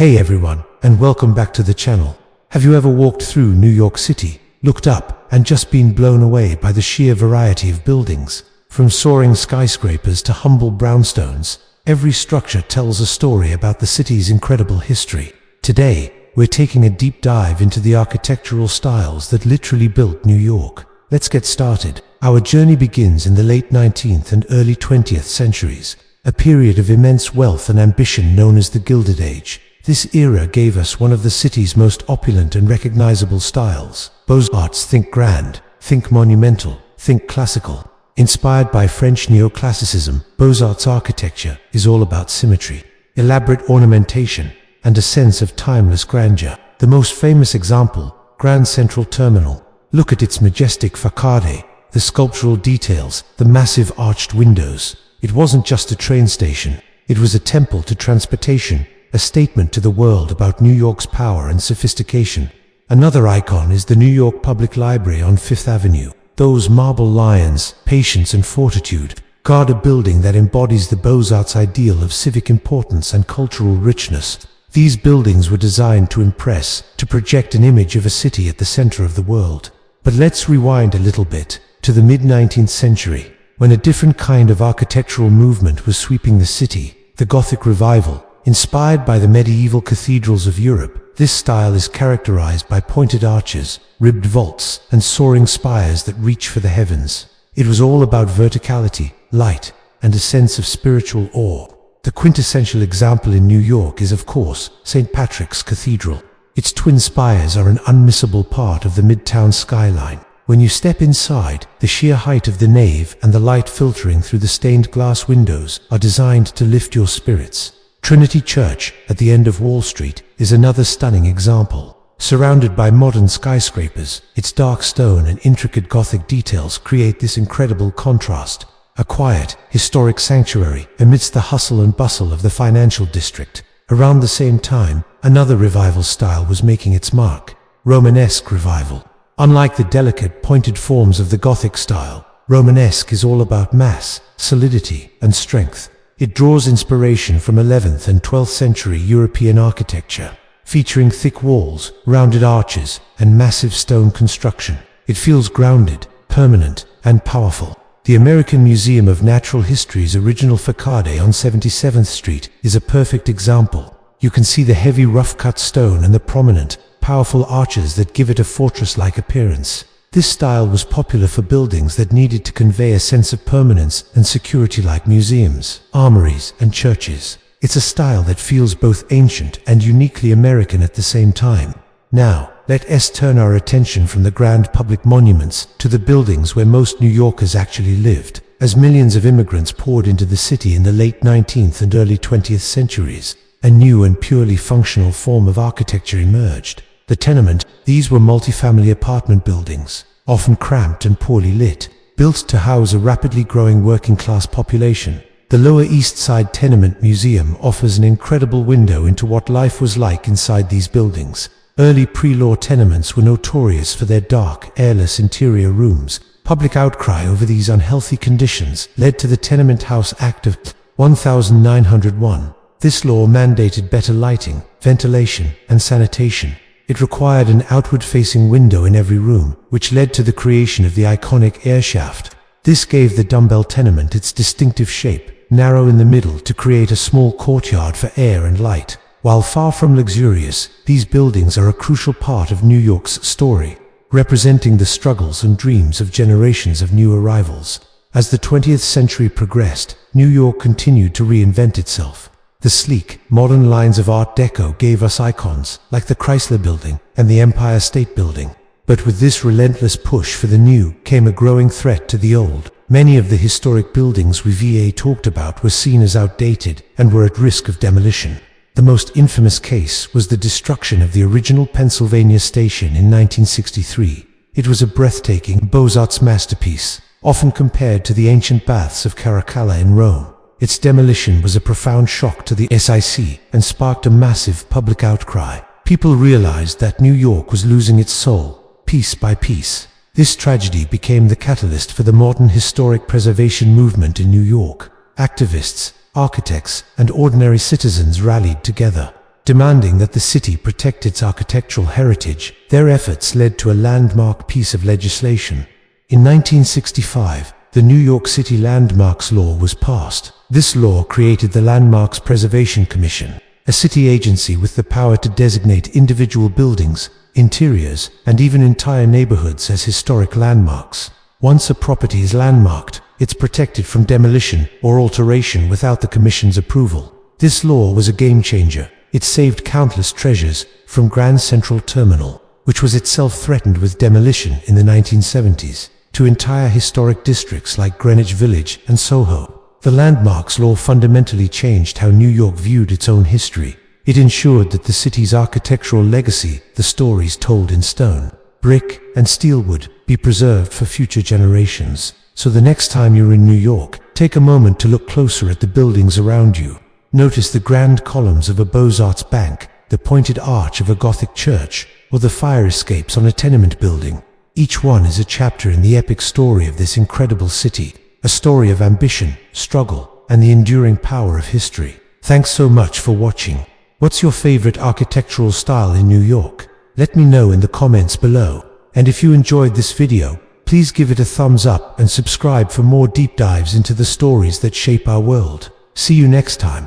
Hey everyone, and welcome back to the channel. Have you ever walked through New York City, looked up, and just been blown away by the sheer variety of buildings? From soaring skyscrapers to humble brownstones, every structure tells a story about the city's incredible history. Today, we're taking a deep dive into the architectural styles that literally built New York. Let's get started. Our journey begins in the late 19th and early 20th centuries, a period of immense wealth and ambition known as the Gilded Age. This era gave us one of the city's most opulent and recognizable styles. Beaux-Arts: think grand, think monumental, think classical. Inspired by French neoclassicism, Beaux-Arts architecture is all about symmetry, elaborate ornamentation, and a sense of timeless grandeur. The most famous example, Grand Central Terminal. Look at its majestic facade, the sculptural details, the massive arched windows. It wasn't just a train station, it was a temple to transportation, a statement to the world about New York's power and sophistication. Another icon is the New York Public Library on Fifth Avenue. Those marble lions, patience and fortitude, guard a building that embodies the Beaux-Arts ideal of civic importance and cultural richness. These buildings were designed to impress, to project an image of a city at the center of the world. But let's rewind a little bit, to the mid-19th century, when a different kind of architectural movement was sweeping the city, the Gothic Revival. Inspired by the medieval cathedrals of Europe, this style is characterized by pointed arches, ribbed vaults, and soaring spires that reach for the heavens. It was all about verticality, light, and a sense of spiritual awe. The quintessential example in New York is, of course, St. Patrick's Cathedral. Its twin spires are an unmissable part of the Midtown skyline. When you step inside, the sheer height of the nave and the light filtering through the stained glass windows are designed to lift your spirits. Trinity Church, at the end of Wall Street, is another stunning example. Surrounded by modern skyscrapers, its dark stone and intricate Gothic details create this incredible contrast. A quiet, historic sanctuary amidst the hustle and bustle of the financial district. Around the same time, another revival style was making its mark: Romanesque revival. Unlike the delicate, pointed forms of the Gothic style, Romanesque is all about mass, solidity, and strength. It draws inspiration from 11th and 12th century European architecture, featuring thick walls, rounded arches, and massive stone construction. It feels grounded, permanent, and powerful. The American Museum of Natural History's original facade on 77th Street is a perfect example. You can see the heavy rough-cut stone and the prominent, powerful arches that give it a fortress-like appearance. This style was popular for buildings that needed to convey a sense of permanence and security, like museums, armories, and churches. It's a style that feels both ancient and uniquely American at the same time. Now, let us turn our attention from the grand public monuments to the buildings where most New Yorkers actually lived. As millions of immigrants poured into the city in the late 19th and early 20th centuries, a new and purely functional form of architecture emerged. The tenement. These were multifamily apartment buildings, often cramped and poorly lit, built to house a rapidly growing working-class population. The Lower East Side Tenement Museum offers an incredible window into what life was like inside these buildings. Early pre-law tenements were notorious for their dark, airless interior rooms. Public outcry over these unhealthy conditions led to the Tenement House Act of 1901. This law mandated better lighting, ventilation, and sanitation. It required an outward-facing window in every room, which led to the creation of the iconic air shaft. This gave the dumbbell tenement its distinctive shape, narrow in the middle to create a small courtyard for air and light. While far from luxurious, these buildings are a crucial part of New York's story, representing the struggles and dreams of generations of new arrivals. As the 20th century progressed, New York continued to reinvent itself. The sleek, modern lines of Art Deco gave us icons like the Chrysler Building and the Empire State Building. But with this relentless push for the new came a growing threat to the old. Many of the historic buildings we talked about were seen as outdated and were at risk of demolition. The most infamous case was the destruction of the original Pennsylvania Station in 1963. It was a breathtaking Beaux-Arts masterpiece, often compared to the ancient baths of Caracalla in Rome. Its demolition was a profound shock to the SIC and sparked a massive public outcry. People realized that New York was losing its soul, piece by piece. This tragedy became the catalyst for the modern historic preservation movement in New York. Activists, architects, and ordinary citizens rallied together. demanding that the city protect its architectural heritage. Their efforts led to a landmark piece of legislation. In 1965, the New York City Landmarks Law was passed. This law created the Landmarks Preservation Commission, a city agency with the power to designate individual buildings, interiors, and even entire neighborhoods as historic landmarks. Once a property is landmarked, it's protected from demolition or alteration without the Commission's approval. This law was a game-changer. It saved countless treasures from Grand Central Terminal, which was itself threatened with demolition in the 1970s, to entire historic districts like Greenwich Village and Soho. The Landmarks Law fundamentally changed how New York viewed its own history. It ensured that the city's architectural legacy, the stories told in stone, brick, and steel, would be preserved for future generations. So the next time you're in New York, take a moment to look closer at the buildings around you. Notice the grand columns of a Beaux-Arts bank, the pointed arch of a Gothic church, or the fire escapes on a tenement building. Each one is a chapter in the epic story of this incredible city, a story of ambition, struggle, and the enduring power of history. Thanks so much for watching. What's your favorite architectural style in New York? Let me know in the comments below. And if you enjoyed this video, please give it a thumbs up and subscribe for more deep dives into the stories that shape our world. See you next time.